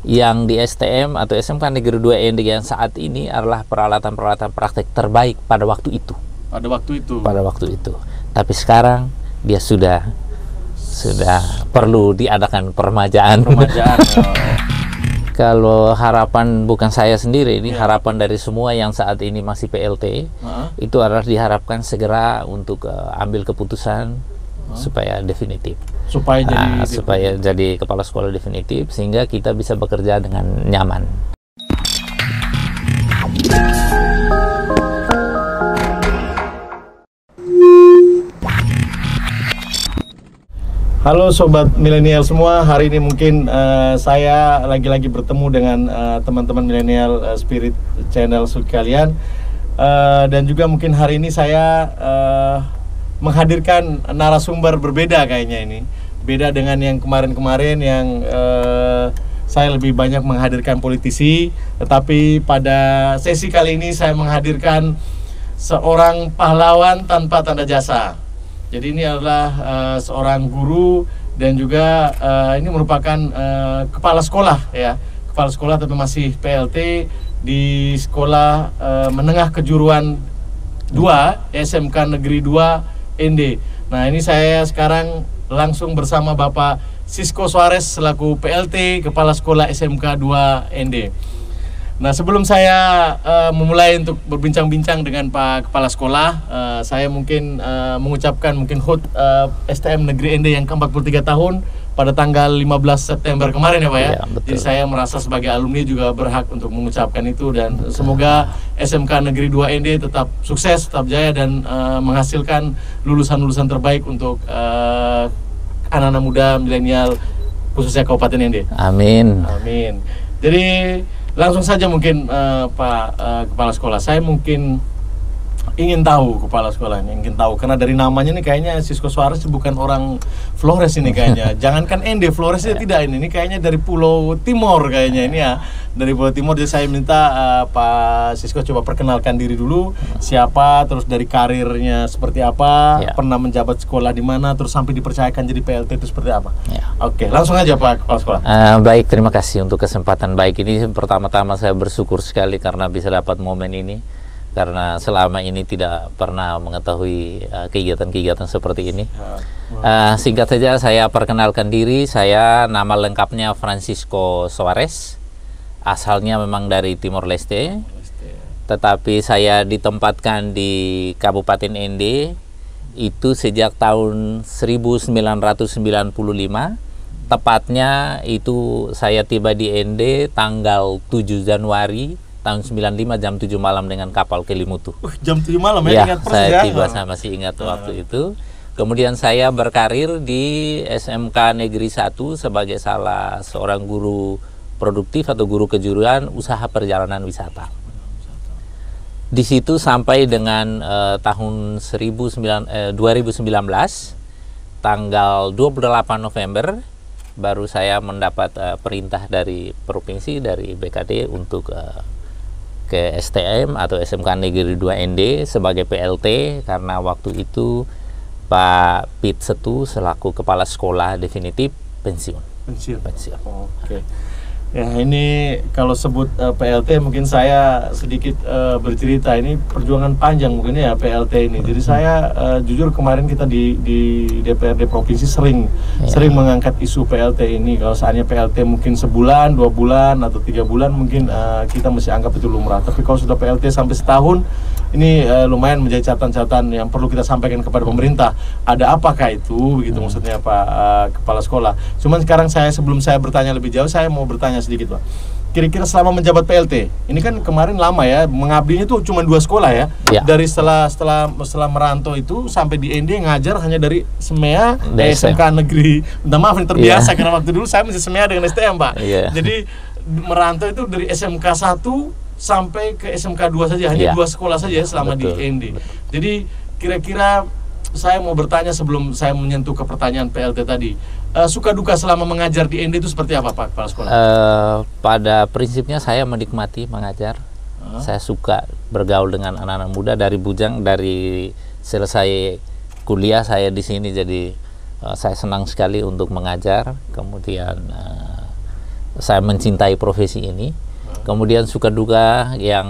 yang di STM atau SMK Negeri 2 ND yang saat ini adalah peralatan-peralatan praktek terbaik pada waktu itu. Pada waktu itu. Pada waktu itu. Tapi sekarang dia sudah perlu diadakan permajaan. Kalau harapan bukan saya sendiri, ini harapan dari semua yang saat ini masih PLT, itu adalah diharapkan segera untuk ambil keputusan supaya definitif. Supaya jadi kepala sekolah definitif, sehingga kita bisa bekerja dengan nyaman. Halo Sobat Milenial semua, hari ini mungkin saya lagi-lagi bertemu dengan teman-teman Milenial Spirit Channel sekalian, dan juga mungkin hari ini saya menghadirkan narasumber berbeda kayaknya ini. Beda dengan yang kemarin-kemarin yang saya lebih banyak menghadirkan politisi, tetapi pada sesi kali ini saya menghadirkan seorang pahlawan tanpa tanda jasa. Jadi ini adalah seorang guru dan juga ini merupakan kepala sekolah ya, kepala sekolah tapi masih PLT di sekolah menengah kejuruan 2 SMK Negeri 2 ND. Nah ini saya sekarang langsung bersama Bapak Sisko Suarez selaku PLT kepala sekolah SMK 2 ND. Nah sebelum saya memulai untuk berbincang-bincang dengan Pak Kepala Sekolah, saya mungkin mengucapkan mungkin HUT STM Negeri ND yang ke-43 tahun pada tanggal 15 September kemarin ya Pak ya. Ya, betul. Jadi saya merasa sebagai alumni juga berhak untuk mengucapkan itu, dan semoga SMK Negeri 2 ND tetap sukses, tetap jaya, dan menghasilkan lulusan-lulusan terbaik untuk anak-anak muda milenial khususnya Kabupaten ND. Amin. Amin. Jadi langsung saja mungkin Pak Kepala Sekolah, saya mungkin ingin tahu Kepala Sekolah ini, ingin tahu karena dari namanya nih kayaknya Sisko Suarez bukan orang Flores ini kayaknya. Jangankan ND, Floresnya tidak ini kayaknya dari Pulau Timur kayaknya ini ya, dari Pulau Timur. Jadi saya minta Pak Sisko coba perkenalkan diri dulu, siapa, terus dari karirnya seperti apa, pernah menjabat sekolah di mana, terus sampai dipercayakan jadi PLT itu seperti apa. Oke, langsung aja Pak Kepala Sekolah. Baik, terima kasih untuk kesempatan baik ini. Pertama-tama saya bersyukur sekali karena bisa dapat momen ini, karena selama ini tidak pernah mengetahui kegiatan-kegiatan seperti ini. Singkat saja saya perkenalkan diri, saya nama lengkapnya Francisco Suarez, asalnya memang dari Timor Leste, tetapi saya ditempatkan di Kabupaten ND itu sejak tahun 1995. Tepatnya itu saya tiba di ND tanggal 7 Januari tahun 95 jam 7 malam dengan kapal Kelimutu. Jam 7 malam ya, ingat persis saya ya? tiba, saya masih ingat waktu itu. Kemudian saya berkarir di SMK Negeri 1 sebagai salah seorang guru produktif atau guru kejuruan usaha perjalanan wisata. Di situ sampai dengan tahun 2019 tanggal 28 November baru saya mendapat perintah dari provinsi, dari BKD untuk ke STM atau SMK Negeri 2 ND sebagai PLT, karena waktu itu Pak Pit Setu selaku kepala sekolah definitif pensiun. Oke. Ya ini kalau sebut PLT mungkin saya sedikit bercerita, ini perjuangan panjang mungkin ya PLT ini. Jadi saya jujur kemarin kita di DPRD provinsi sering mengangkat isu PLT ini. Kalau seandainya PLT mungkin sebulan, 2 bulan atau 3 bulan mungkin kita masih anggap itu lumrah. Tapi kalau sudah PLT sampai setahun, ini lumayan menjadi catatan-catatan yang perlu kita sampaikan kepada pemerintah. Ada apakah itu begitu maksudnya Pak Kepala Sekolah. Cuman sekarang sebelum saya bertanya lebih jauh, saya mau bertanya sedikit Pak. Kira-kira selama menjabat PLT, ini kan kemarin lama ya, mengabdinya tuh cuma 2 sekolah ya. Dari setelah merantau itu sampai di ND ngajar hanya dari SMEA, SMK Negeri. Minta maaf ini terbiasa karena waktu dulu saya masih SMEA dengan STM Pak. Jadi merantau itu dari SMK 1 sampai ke SMK 2 saja, hanya 2 sekolah saja selama di ND. Jadi kira-kira saya mau bertanya sebelum saya menyentuh ke pertanyaan PLT tadi. Suka duka selama mengajar di ND itu seperti apa Pak Kepala Sekolah? Pada prinsipnya saya menikmati mengajar. Saya suka bergaul dengan anak-anak muda dari bujang, dari selesai kuliah saya di sini, jadi saya senang sekali untuk mengajar. Kemudian saya mencintai profesi ini. Kemudian suka duka yang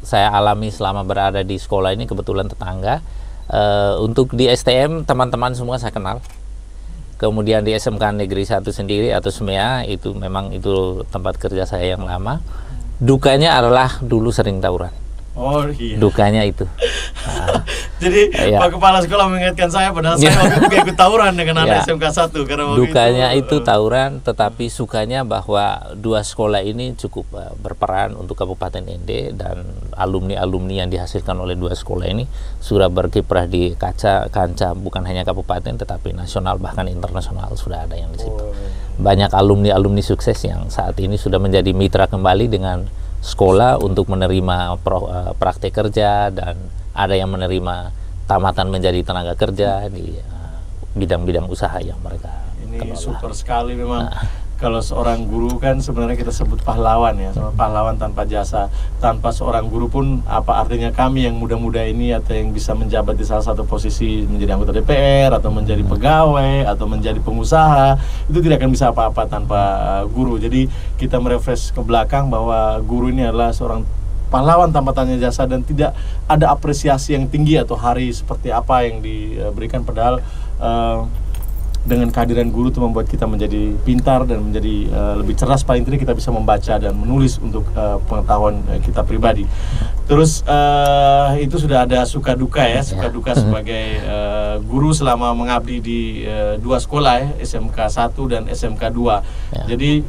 saya alami selama berada di sekolah ini, kebetulan tetangga. Untuk di STM teman-teman semua saya kenal. Kemudian di SMK Negeri 1 sendiri atau SMEA itu memang itu tempat kerja saya yang lama. Dukanya adalah dulu sering tawuran. Oh iya. Dukanya itu. Jadi Pak Kepala Sekolah mengingatkan saya, padahal saya waktu itu ikut tawuran dengan anak SMK 1 karena waktu dukanya itu tawuran, tetapi sukanya bahwa dua sekolah ini cukup berperan untuk Kabupaten ND, dan alumni-alumni yang dihasilkan oleh dua sekolah ini sudah berkiprah di kancah bukan hanya kabupaten tetapi nasional bahkan internasional, sudah ada yang di situ. Banyak alumni-alumni sukses yang saat ini sudah menjadi mitra kembali dengan sekolah untuk menerima praktek kerja, dan ada yang menerima tamatan menjadi tenaga kerja di bidang-bidang usaha yang mereka kelola. Super sekali memang. Kalau seorang guru kan sebenarnya kita sebut pahlawan ya, pahlawan tanpa jasa. Tanpa seorang guru pun apa artinya kami yang muda-muda ini atau yang bisa menjabat di salah satu posisi menjadi anggota DPR atau menjadi pegawai atau menjadi pengusaha, itu tidak akan bisa apa-apa tanpa guru. Jadi kita merefresh ke belakang bahwa guru ini adalah seorang pahlawan tanpa tanya jasa, dan tidak ada apresiasi yang tinggi atau hari seperti apa yang diberikan, padahal dengan kehadiran guru itu membuat kita menjadi pintar dan menjadi lebih cerdas. Paling tidak kita bisa membaca dan menulis untuk pengetahuan kita pribadi. Terus itu sudah ada suka duka ya, suka duka sebagai guru selama mengabdi di dua sekolah ya, SMK 1 dan SMK 2. Jadi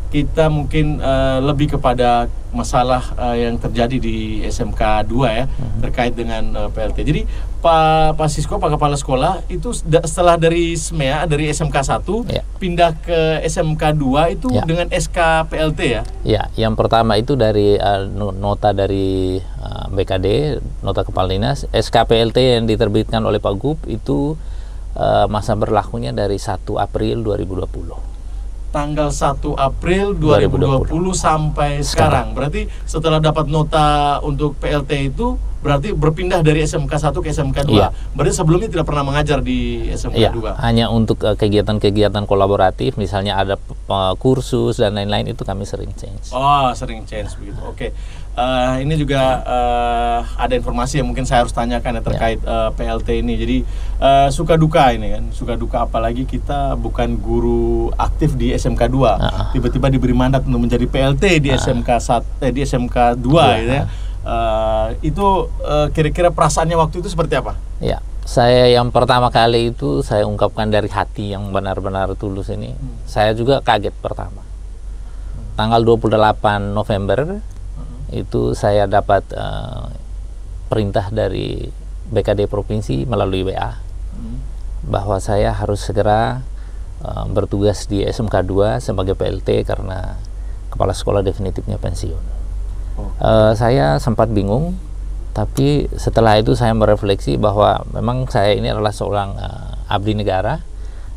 kita mungkin lebih kepada masalah yang terjadi di SMK 2 ya, terkait dengan PLT. Jadi Pak Sisko, Pak Kepala Sekolah, itu setelah dari SMEA, dari SMK 1 pindah ke SMK 2 itu dengan SK PLT ya? Ya, yang pertama itu dari nota dari BKD, nota Kepala Dinas. SK PLT yang diterbitkan oleh Pak Gub itu masa berlakunya dari 1 April 2020. Tanggal 1 April 2020 sampai sekarang. Berarti setelah dapat nota untuk PLT itu berarti berpindah dari SMK 1 ke SMK 2. Berarti sebelumnya tidak pernah mengajar di SMK 2. Hanya untuk kegiatan-kegiatan kolaboratif, misalnya ada kursus dan lain-lain, itu kami sering change. Oh, sering change begitu. Oke. Ini juga ada informasi yang mungkin saya harus tanyakan ya terkait PLT ini. Jadi suka duka ini kan, suka duka apalagi kita bukan guru aktif di SMK 2, tiba-tiba diberi mandat untuk menjadi PLT di SMK 1 di SMK 2 gitu ya. Itu kira-kira perasaannya waktu itu seperti apa? Ya, saya yang pertama kali itu saya ungkapkan dari hati yang benar-benar tulus ini. Saya juga kaget pertama. Tanggal 28 November itu saya dapat perintah dari BKD Provinsi melalui WA bahwa saya harus segera bertugas di SMK 2 sebagai PLT karena kepala sekolah definitifnya pensiun. Saya sempat bingung, tapi setelah itu saya merefleksi bahwa memang saya ini adalah seorang abdi negara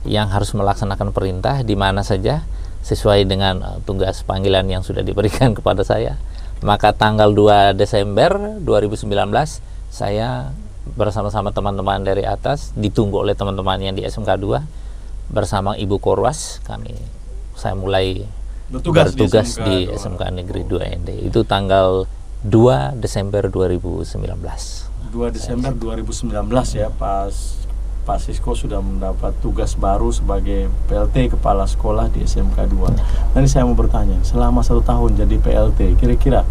yang harus melaksanakan perintah di mana saja sesuai dengan tugas panggilan yang sudah diberikan kepada saya. Maka tanggal 2 Desember 2019 saya bersama-sama teman-teman dari atas, ditunggu oleh teman-teman yang di SMK 2 bersama Ibu Korwas, saya mulai bertugas di SMK Negeri 2 ND. Itu tanggal 2 Desember 2019. 2 Desember 2019 ya, Pak Sisko sudah mendapat tugas baru sebagai PLT Kepala Sekolah di SMK 2. Nanti saya mau bertanya, selama 1 tahun jadi PLT, kira-kira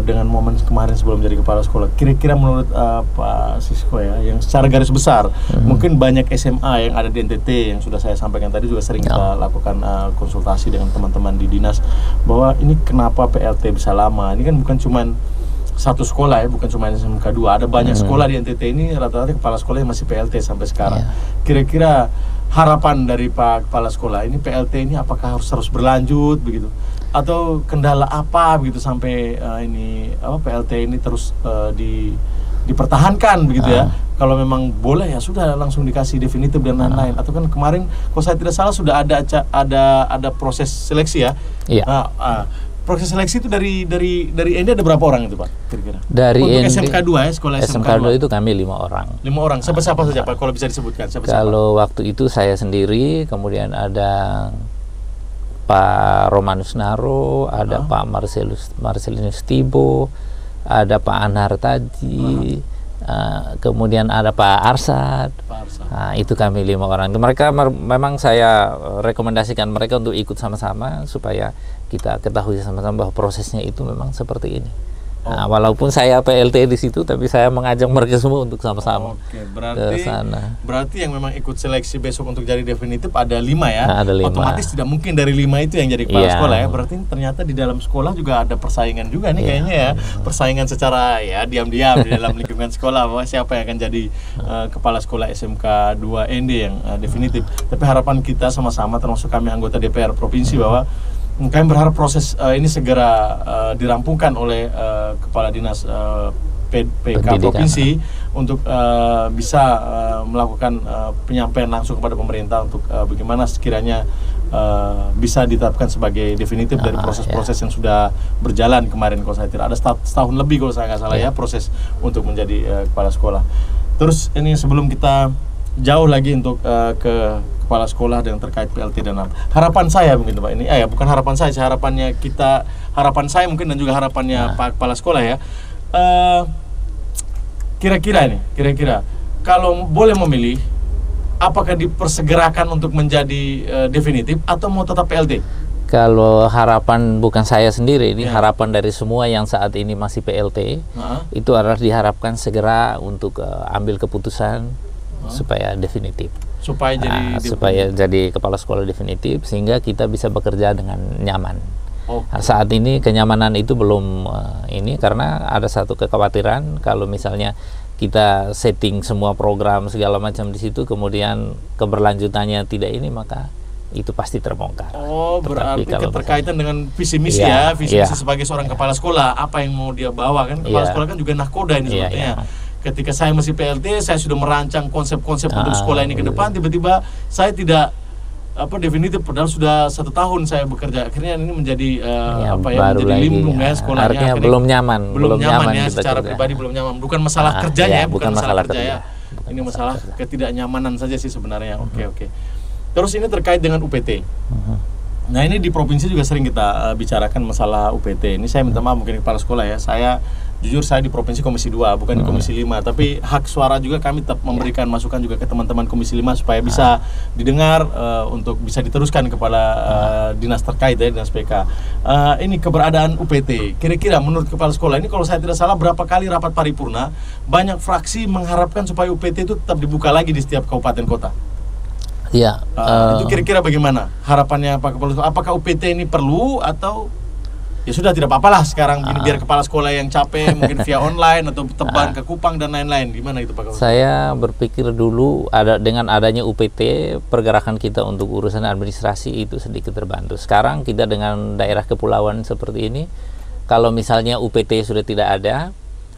dengan momen kemarin sebelum jadi Kepala Sekolah, kira-kira menurut Pak Sisko ya, yang secara garis besar, mungkin banyak SMA yang ada di NTT yang sudah saya sampaikan tadi, juga sering kita lakukan konsultasi dengan teman-teman di dinas, bahwa ini kenapa PLT bisa lama. Ini kan bukan cuman satu sekolah ya, bukan cuma SMK 2, ada banyak sekolah di NTT ini, rata-rata kepala sekolah yang masih PLT sampai sekarang. Kira-kira harapan dari Pak Kepala Sekolah, ini PLT ini apakah harus terus berlanjut begitu, atau kendala apa begitu sampai PLT ini terus dipertahankan begitu ya? Kalau memang boleh ya sudah langsung dikasih definitif dan lain-lain. Atau kan kemarin kalau saya tidak salah sudah ada proses seleksi ya? Proses seleksi itu dari ND ada berapa orang itu Pak kira-kira? Dari untuk ND, SMK 2 ya, sekolah SMK 2 itu kami 5 orang. 5 orang. Siapa saja Pak kalau bisa disebutkan? Kalau waktu itu saya sendiri, kemudian ada Pak Romanus Naro, ada Pak Marcelinus Tibo, ada Pak Anar Taji, kemudian ada Pak Arsad. Nah, itu kami 5 orang. Mereka memang saya rekomendasikan mereka untuk ikut sama-sama supaya kita ketahui sama-sama bahwa prosesnya itu memang seperti ini. Nah, walaupun saya PLT di situ, tapi saya mengajak mereka semua untuk sama-sama ke sana. Berarti yang memang ikut seleksi besok untuk jadi definitif ada 5 ya? Nah, ada 5. Otomatis tidak mungkin dari 5 itu yang jadi kepala sekolah ya. Berarti ternyata di dalam sekolah juga ada persaingan juga nih kayaknya ya. Persaingan secara ya diam-diam di dalam lingkungan sekolah bahwa siapa yang akan jadi kepala sekolah SMK 2 ND yang definitif. Tapi harapan kita sama-sama termasuk kami anggota DPR Provinsi bahwa kami berharap proses ini segera dirampungkan oleh Kepala Dinas PK Provinsi untuk bisa melakukan penyampaian langsung kepada pemerintah untuk bagaimana sekiranya bisa ditetapkan sebagai definitif dari proses-proses yang sudah berjalan kemarin. Kalau saya tidak ada setahun lebih kalau saya nggak salah ya proses untuk menjadi kepala sekolah. Terus ini sebelum kita jauh lagi untuk ke kepala sekolah yang terkait PLT dan harapan saya mungkin Pak ini bukan harapan saya, harapannya kita, harapan saya mungkin dan juga harapannya Pak Kepala Sekolah ya. Kira-kira kalau boleh memilih, apakah dipersegerakan untuk menjadi definitif atau mau tetap PLT? Kalau harapan bukan saya sendiri, ini harapan dari semua yang saat ini masih PLT, itu adalah diharapkan segera untuk ambil keputusan supaya definitif. Supaya jadi kepala sekolah definitif sehingga kita bisa bekerja dengan nyaman. Nah, saat ini kenyamanan itu belum ini karena ada satu kekhawatiran kalau misalnya kita setting semua program segala macam di situ kemudian keberlanjutannya tidak ini maka itu pasti terbongkar. Berarti keterkaitan dengan visi misi visi misi sebagai seorang kepala sekolah, apa yang mau dia bawa kan kepala sekolah kan juga nahkoda ini sebetulnya. Ketika saya masih PLT, saya sudah merancang konsep-konsep untuk sekolah ini ke depan. Tiba-tiba saya tidak definitif, padahal sudah 1 tahun saya bekerja. Akhirnya ini menjadi menjadi limbung ya sekolahnya. Artinya belum nyaman ya secara pribadi belum nyaman. Bukan masalah kerjanya bukan masalah kerja ya. Ini masalah ketidaknyamanan saja sih sebenarnya. Oke. Terus ini terkait dengan UPT. Nah ini di provinsi juga sering kita bicarakan masalah UPT. Ini saya minta maaf mungkin kepala sekolah ya. Jujur saya di Provinsi Komisi 2, bukan di Komisi 5. Tapi hak suara juga kami tetap memberikan masukan juga ke teman-teman Komisi 5 supaya bisa didengar untuk bisa diteruskan kepada dinas terkait ya, dinas PK. Ini keberadaan UPT. Kira-kira menurut kepala sekolah ini kalau saya tidak salah berapa kali rapat paripurna, banyak fraksi mengharapkan supaya UPT itu tetap dibuka lagi di setiap kabupaten kota. Ya, itu kira-kira bagaimana harapannya Pak Kepala Sekolah? Apakah UPT ini perlu atau ya sudah tidak apa-apa lah sekarang biar kepala sekolah yang capek mungkin via online atau terbang ke Kupang dan lain-lain, gimana itu Pak Kepala? Saya berpikir dulu dengan adanya UPT pergerakan kita untuk urusan administrasi itu sedikit terbantu. Sekarang kita dengan daerah kepulauan seperti ini, kalau misalnya UPT sudah tidak ada,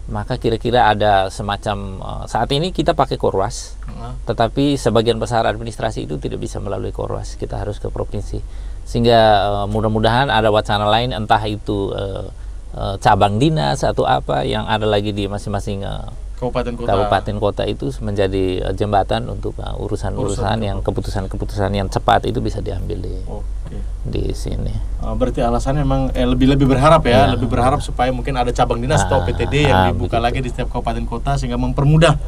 maka kira-kira ada semacam saat ini kita pakai Korwas, tetapi sebagian besar administrasi itu tidak bisa melalui Korwas, kita harus ke provinsi. Sehingga mudah-mudahan ada wacana lain, entah itu cabang dinas atau apa yang ada lagi di masing-masing kabupaten kota itu menjadi jembatan untuk urusan-urusan yang keputusan-keputusan yang cepat itu bisa diambil di sini. Berarti alasannya memang lebih berharap ya, lebih berharap supaya mungkin ada cabang dinas atau PTD yang dibuka lagi di setiap kabupaten kota sehingga mempermudah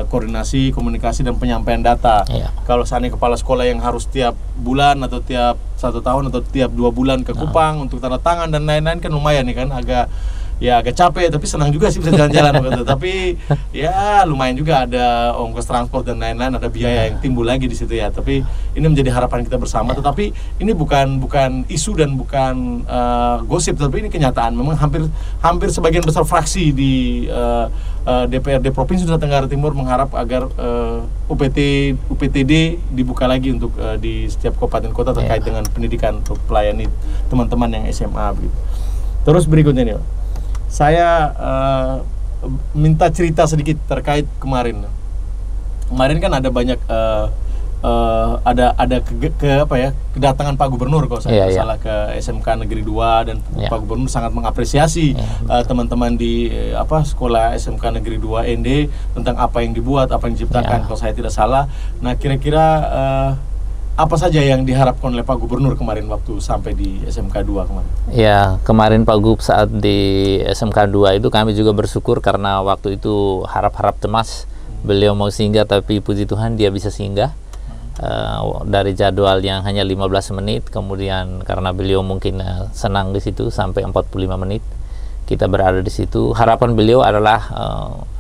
koordinasi, komunikasi dan penyampaian data. Kalau seandainya kepala sekolah yang harus tiap bulan atau tiap 1 tahun atau tiap 2 bulan ke Kupang untuk tanda tangan dan lain-lain kan lumayan nih kan, agak capek tapi senang juga sih bisa jalan-jalan gitu. Tapi ya lumayan juga ada ongkos transport dan lain-lain, ada biaya yang timbul lagi di situ ya. Tapi ini menjadi harapan kita bersama. Tetapi ini bukan isu dan bukan gosip, tapi ini kenyataan. Memang hampir sebagian besar fraksi di DPRD Provinsi Nusa Tenggara Timur mengharap agar UPTD dibuka lagi untuk di setiap kabupaten kota terkait dengan pendidikan untuk melayani teman-teman yang SMA begitu. Terus berikutnya nih, saya minta cerita sedikit terkait kemarin. Kemarin kan ada banyak kedatangan Pak Gubernur kalau saya tidak salah ke SMK Negeri 2 dan Pak Gubernur sangat mengapresiasi teman-teman di sekolah SMK Negeri 2 ND tentang apa yang dibuat, apa yang diciptakan kalau saya tidak salah. Nah, kira-kira apa saja yang diharapkan oleh Pak Gubernur kemarin waktu sampai di SMK 2 kemarin? Ya, kemarin Pak Gub saat di SMK 2 itu kami juga bersyukur karena waktu itu harap-harap cemas beliau mau singgah, tapi puji Tuhan dia bisa singgah. Dari jadwal yang hanya 15 menit, kemudian karena beliau mungkin senang di situ sampai 45 menit kita berada di situ. Harapan beliau adalah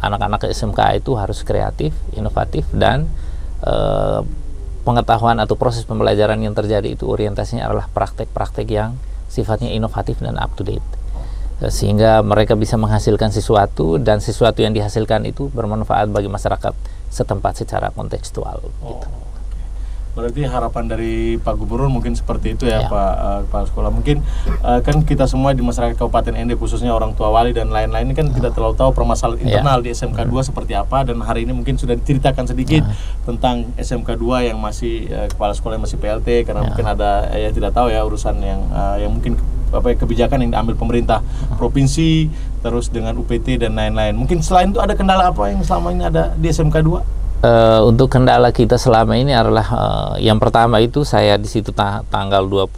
anak-anak SMK itu harus kreatif, inovatif, dan pengetahuan atau proses pembelajaran yang terjadi itu orientasinya adalah praktek-praktek yang sifatnya inovatif dan up to date, sehingga mereka bisa menghasilkan sesuatu, dan sesuatu yang dihasilkan itu bermanfaat bagi masyarakat setempat secara kontekstual. Gitu. Berarti harapan dari Pak Gubernur mungkin seperti itu ya, Pak Kepala Sekolah. Mungkin kan kita semua di masyarakat Kabupaten Ende, khususnya orang tua wali dan lain-lain, ini kan tidak terlalu tahu permasalahan internal di SMK 2 seperti apa, dan hari ini mungkin sudah diceritakan sedikit tentang SMK 2 yang masih kepala sekolah yang masih PLT, karena mungkin ada yang tidak tahu ya urusan yang mungkin kebijakan yang diambil pemerintah provinsi, terus dengan UPT dan lain-lain. Mungkin selain itu ada kendala apa yang selama ini ada di SMK 2? Untuk kendala kita selama ini adalah yang pertama itu saya di situ tanggal 2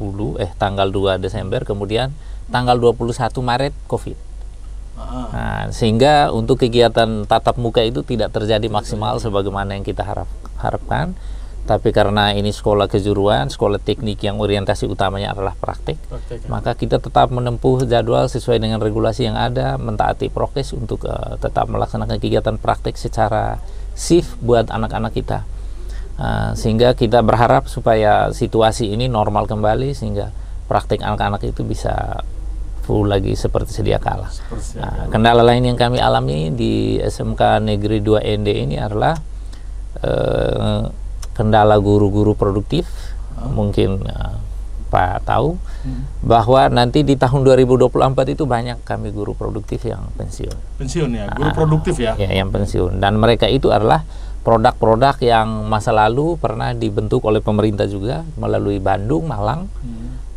Desember, kemudian tanggal 21 Maret COVID. Nah, sehingga untuk kegiatan tatap muka itu tidak terjadi maksimal sebagaimana yang kita harapkan. Tapi karena ini sekolah kejuruan, sekolah teknik yang orientasi utamanya adalah praktek, maka kita tetap menempuh jadwal sesuai dengan regulasi yang ada, mentaati prokes untuk tetap melaksanakan kegiatan praktek secara shift buat anak-anak kita, sehingga kita berharap supaya situasi ini normal kembali, sehingga praktek anak-anak itu bisa full lagi seperti sedia kala. Kendala lain yang kami alami di SMK Negeri 2 Ende ini adalah kendala guru-guru produktif. Mungkin Pak tahu bahwa nanti di tahun 2024 itu banyak kami guru produktif yang pensiun. Pensiun ya, guru produktif ya? Ya, yang pensiun. Dan mereka itu adalah produk-produk yang masa lalu pernah dibentuk oleh pemerintah juga melalui Bandung, Malang.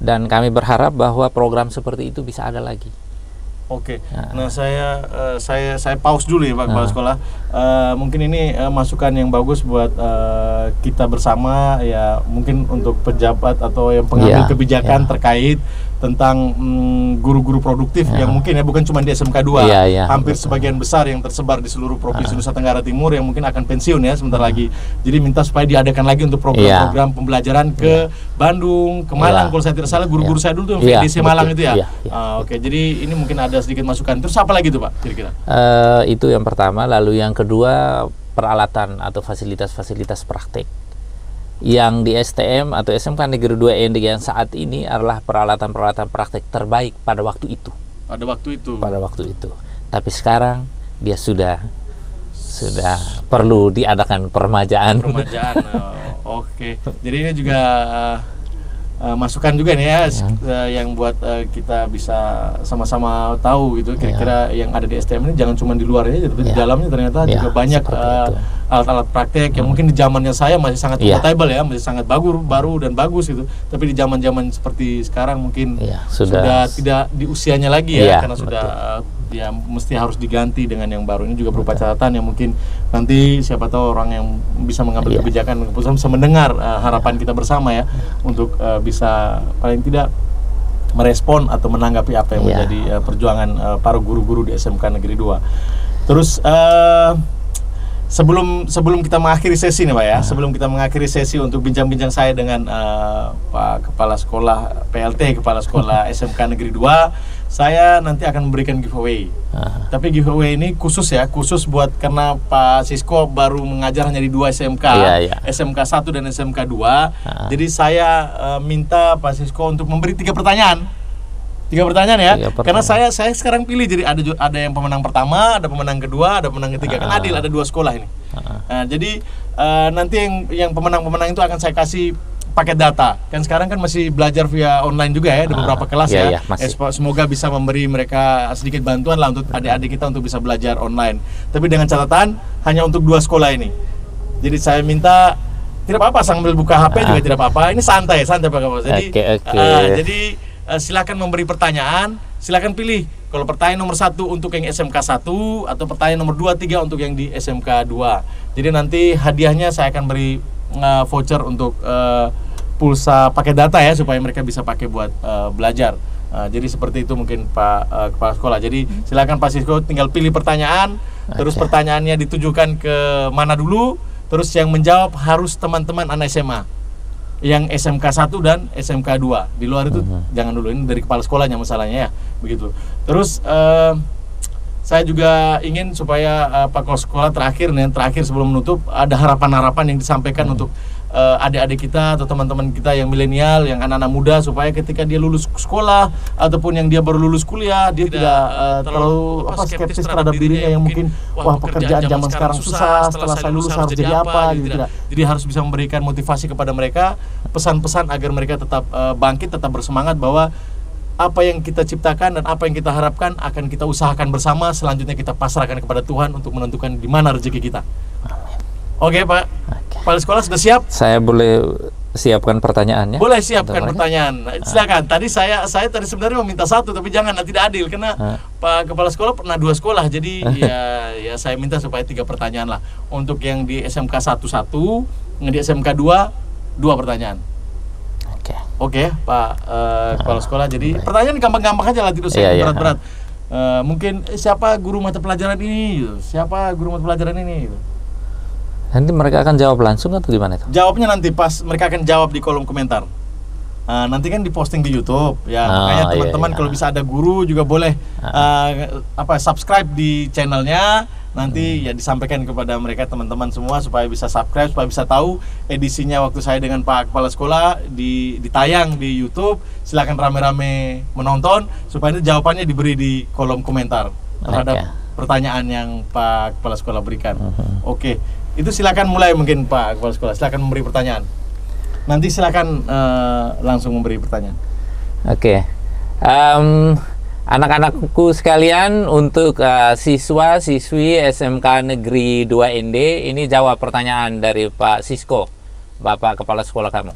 Dan kami berharap bahwa program seperti itu bisa ada lagi. Oke, nah saya pause dulu ya Pak Kepala Sekolah. Mungkin ini masukan yang bagus buat kita bersama ya, mungkin untuk pejabat atau yang pengambil kebijakan terkait tentang guru-guru produktif yang mungkin ya bukan cuma di SMK 2, hampir sebagian besar yang tersebar di seluruh provinsi Nusa Tenggara Timur yang mungkin akan pensiun ya sebentar lagi. Jadi minta supaya diadakan lagi untuk program-program pembelajaran ke Bandung, ke Malang. Kalau saya tidak salah guru-guru saya dulu tuh VDC Malang itu ya. Oke, jadi ini mungkin ada sedikit masukan. Terus apa lagi tuh Pak kira-kira? Itu yang pertama. Lalu yang kedua, peralatan atau fasilitas-fasilitas praktek yang di STM atau SMK Negeri 2 Ende yang saat ini adalah peralatan-peralatan praktek terbaik pada waktu itu. Pada waktu itu. Tapi sekarang dia sudah perlu diadakan permajaan. Oke. Jadi ini juga masukan juga nih ya, yang buat kita bisa sama-sama tahu gitu kira-kira yang ada di STM ini jangan cuma di luarnya aja, tapi di dalamnya ternyata juga banyak alat-alat praktek yang mungkin di zamannya saya masih sangat compatible ya, masih sangat baru dan bagus gitu, tapi di zaman-zaman seperti sekarang mungkin sudah tidak di usianya lagi ya, karena sudah ya mesti harus diganti dengan yang baru. Ini juga berupa catatan yang mungkin nanti siapa tahu orang yang bisa mengambil kebijakan keputusan bisa mendengar harapan kita bersama ya, untuk bisa paling tidak merespon atau menanggapi apa yang menjadi perjuangan para guru-guru di SMK Negeri 2. Terus sebelum kita mengakhiri sesi nih Pak ya, sebelum kita mengakhiri sesi untuk bincang-bincang saya dengan Pak Kepala Sekolah PLT Kepala Sekolah SMK Negeri 2, saya nanti akan memberikan giveaway. Tapi giveaway ini khusus buat karena Pak Sisko baru mengajar hanya di 2 SMK, SMK 1 dan SMK 2. Jadi saya minta Pak Sisko untuk memberi 3 pertanyaan. 3 pertanyaan ya. Karena saya sekarang pilih, jadi ada yang pemenang pertama, ada pemenang kedua, ada pemenang ketiga. Kan adil, ada 2 sekolah ini. Jadi nanti yang pemenang-pemenang itu akan saya kasih paket data. Kan sekarang kan masih belajar via online juga ya, di beberapa kelas ya. Semoga bisa memberi mereka sedikit bantuan lah untuk adik-adik kita untuk bisa belajar online. Tapi dengan catatan hanya untuk 2 sekolah ini. Jadi saya minta tidak apa-apa sambil buka HP juga tidak apa-apa. Ini santai Pak Kapolres. Jadi jadi silakan memberi pertanyaan, silakan pilih. Kalau pertanyaan nomor 1 untuk yang SMK 1 atau pertanyaan nomor 2, 3 untuk yang di SMK 2. Jadi nanti hadiahnya saya akan beri voucher untuk pulsa pakai data ya, supaya mereka bisa pakai buat belajar. Jadi seperti itu mungkin Pak Kepala Sekolah. Jadi silakan Pak Sisko tinggal pilih pertanyaan, terus pertanyaannya ditujukan ke mana dulu, terus yang menjawab harus teman-teman anak SMA yang SMK 1 dan SMK 2. Di luar itu jangan dulu, ini dari kepala sekolahnya masalahnya ya, begitu. Terus saya juga ingin supaya Pak Kepala Sekolah terakhir sebelum menutup, ada harapan-harapan yang disampaikan untuk adik-adik kita atau teman-teman kita yang milenial, yang anak-anak muda, supaya ketika dia lulus sekolah ataupun yang dia baru lulus kuliah, dia tidak terlalu skeptis terhadap dirinya yang mungkin wah pekerjaan zaman sekarang susah, setelah saya lulus harus jadi apa gitu. Tidak. Jadi harus bisa memberikan motivasi kepada mereka, pesan-pesan agar mereka tetap bangkit, tetap bersemangat bahwa apa yang kita ciptakan dan apa yang kita harapkan akan kita usahakan bersama, selanjutnya kita pasrahkan kepada Tuhan untuk menentukan di mana rezeki kita. Oke Pak, Kepala Sekolah sudah siap? Saya boleh siapkan pertanyaannya? Boleh siapkan pertanyaan. Silakan. Tadi saya tadi sebenarnya meminta satu, tapi jangan, nanti tidak adil karena Pak Kepala Sekolah pernah 2 sekolah. Jadi ya saya minta supaya 3 pertanyaan lah. Untuk yang di SMK 1 yang di SMK 2 pertanyaan. Oke, Pak Kepala Sekolah. Jadi pertanyaan gampang-gampang aja lah, tidak usah berat-berat. Mungkin siapa guru mata pelajaran ini? Gitu. Siapa guru mata pelajaran ini? Gitu. Nanti mereka akan jawab langsung atau gimana itu? Jawabnya nanti pas mereka akan jawab di kolom komentar. Nanti kan diposting di YouTube ya, makanya teman-teman kalau bisa ada guru juga boleh subscribe di channelnya. Nanti ya disampaikan kepada mereka teman-teman semua supaya bisa subscribe, supaya bisa tahu edisinya waktu saya dengan Pak Kepala Sekolah ditayang di YouTube. Silakan rame-rame menonton supaya itu jawabannya diberi di kolom komentar terhadap pertanyaan yang Pak Kepala Sekolah berikan. Oke. Itu silakan mulai mungkin Pak Kepala Sekolah, silakan memberi pertanyaan. Nanti silakan langsung memberi pertanyaan. Oke. Anak-anakku sekalian, untuk siswa-siswi SMK Negeri 2 ND, ini jawab pertanyaan dari Pak Sisko, Bapak Kepala Sekolah kamu.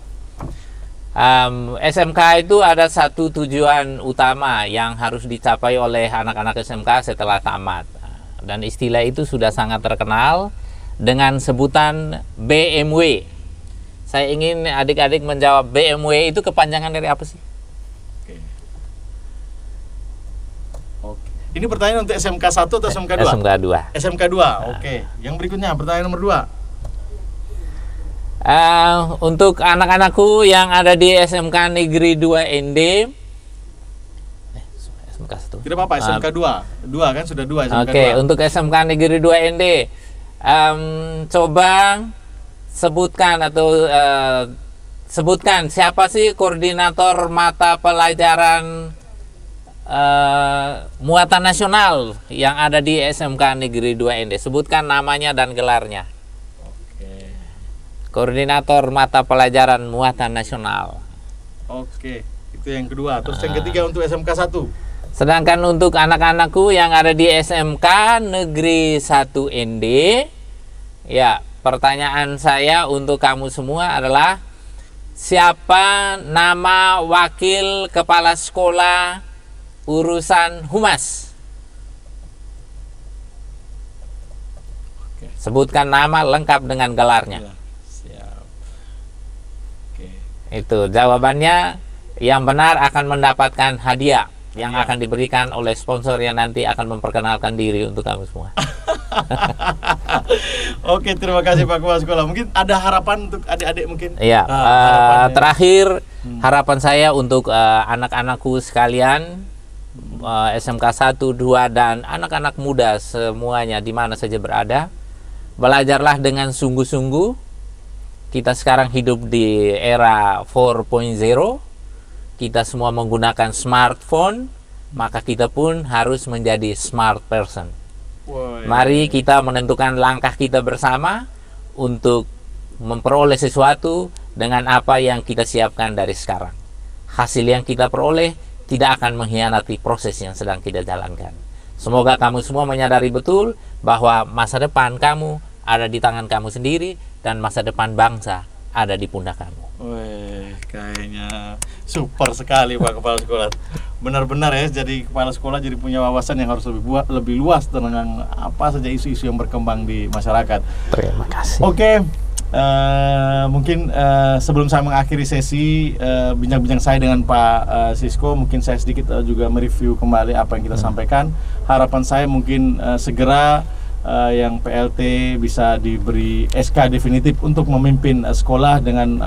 SMK itu ada satu tujuan utama yang harus dicapai oleh anak-anak SMK setelah tamat. Dan istilah itu sudah sangat terkenal dengan sebutan BMW. Saya ingin adik-adik menjawab, BMW itu kepanjangan dari apa sih? Oke. Ini pertanyaan untuk SMK 1 atau SMK 2? SMK 2. SMK 2, oke. Yang berikutnya, pertanyaan nomor 2. Untuk anak-anakku yang ada di SMK Negeri 2 ND, SMK 1. Tidak apa-apa, SMK 2. 2 kan sudah 2 SMK 2. Oke, untuk SMK Negeri 2 ND, coba sebutkan siapa sih koordinator mata pelajaran muatan nasional yang ada di SMK Negeri 2 ND. Sebutkan namanya dan gelarnya. Koordinator mata pelajaran muatan nasional. Oke, itu yang kedua. Terus yang ketiga untuk SMK 1. Sedangkan untuk anak-anakku yang ada di SMK Negeri 1 ND, ya, pertanyaan saya untuk kamu semua adalah, siapa nama wakil kepala sekolah urusan humas? Sebutkan nama lengkap dengan gelarnya. Siap. Itu jawabannya. Yang benar akan mendapatkan hadiah yang akan diberikan oleh sponsor yang nanti akan memperkenalkan diri untuk kamu semua. Oke, terima kasih Pak Kepala Sekolah. Mungkin ada harapan untuk adik-adik mungkin? Iya. Terakhir, harapan saya untuk anak-anakku sekalian, SMK 1, 2, dan anak-anak muda semuanya di mana saja berada, belajarlah dengan sungguh-sungguh. Kita sekarang hidup di era 4.0. Kita semua menggunakan smartphone, maka kita pun harus menjadi smart person. Mari kita menentukan langkah kita bersama untuk memperoleh sesuatu dengan apa yang kita siapkan dari sekarang. Hasil yang kita peroleh tidak akan mengkhianati proses yang sedang kita jalankan. Semoga kamu semua menyadari betul bahwa masa depan kamu ada di tangan kamu sendiri dan masa depan bangsa ada di pundak kamu. Wih, kayaknya super sekali Pak Kepala Sekolah. Benar-benar ya, jadi kepala sekolah jadi punya wawasan yang harus lebih luas tentang apa saja isu-isu yang berkembang di masyarakat. Terima kasih. Oke, Mungkin sebelum saya mengakhiri sesi bincang-bincang saya dengan Pak Sisko, mungkin saya sedikit juga mereview kembali apa yang kita sampaikan. Harapan saya mungkin segera yang PLT bisa diberi SK definitif untuk memimpin sekolah dengan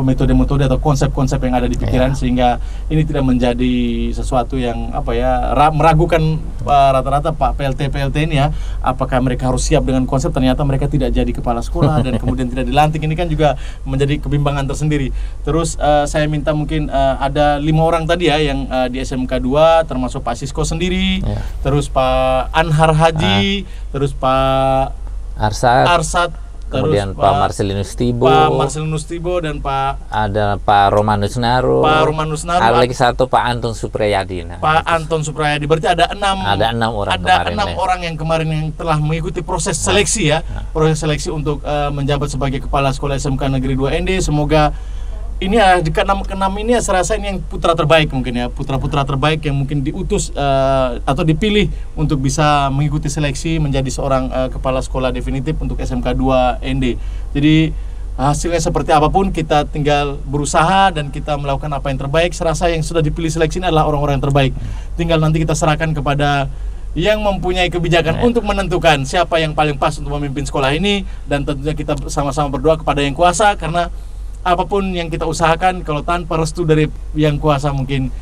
metode-metode atau konsep-konsep yang ada di pikiran, sehingga ini tidak menjadi sesuatu yang meragukan rata-rata Pak PLT ini ya, apakah mereka harus siap dengan konsep, ternyata mereka tidak jadi kepala sekolah dan kemudian tidak dilantik. Ini kan juga menjadi kebimbangan tersendiri. Terus saya minta mungkin ada 5 orang tadi ya yang di SMK 2, termasuk Pak Sisko sendiri, terus Pak Anhar Haji, terus Pak Arsad, kemudian Pak Marcelinus Tibo, dan ada Pak Romanus Naro, lagi satu Pak Anton Suprayadi. Pak Anton Suprayadi. Berarti ada 6 orang. Ada 6 orang yang kemarin yang telah mengikuti proses seleksi ya, proses seleksi untuk menjabat sebagai kepala sekolah SMK Negeri 2 ND. Semoga ini di ke-6 ini saya rasa ini yang putra terbaik mungkin ya, putra-putra terbaik yang mungkin diutus atau dipilih untuk bisa mengikuti seleksi menjadi seorang kepala sekolah definitif untuk SMK 2 ND. Jadi hasilnya seperti apapun kita tinggal berusaha dan kita melakukan apa yang terbaik. Saya rasa yang sudah dipilih seleksi ini adalah orang-orang yang terbaik. Tinggal nanti kita serahkan kepada yang mempunyai kebijakan untuk menentukan siapa yang paling pas untuk memimpin sekolah ini, dan tentunya kita sama-sama berdoa kepada Yang Kuasa, karena apapun yang kita usahakan kalau tanpa restu dari Yang Kuasa mungkin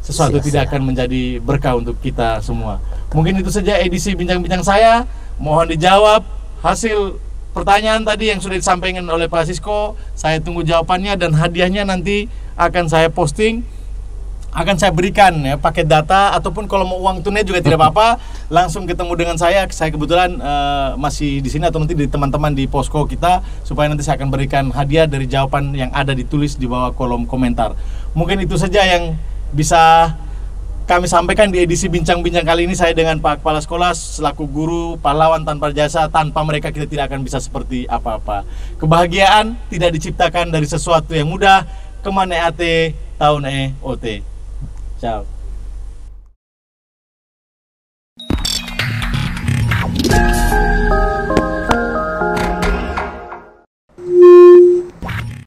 sesuatu tidak akan menjadi berkah untuk kita semua. Mungkin itu saja edisi bincang-bincang saya. Mohon dijawab hasil pertanyaan tadi yang sudah disampaikan oleh Pak Sisko. Saya tunggu jawabannya, dan hadiahnya nanti akan saya posting, akan saya berikan ya, paket data, ataupun kalau mau uang tunai juga tidak apa-apa, langsung ketemu dengan saya. Saya kebetulan masih di sini, atau nanti di teman-teman di posko kita, supaya nanti saya akan berikan hadiah dari jawaban yang ada ditulis di bawah kolom komentar. Mungkin itu saja yang bisa kami sampaikan di edisi bincang-bincang kali ini. Saya dengan Pak Kepala Sekolah selaku guru pahlawan tanpa jasa. Tanpa mereka kita tidak akan bisa seperti apa-apa. Kebahagiaan tidak diciptakan dari sesuatu yang mudah. Kemana ate tahun OT. Ciao.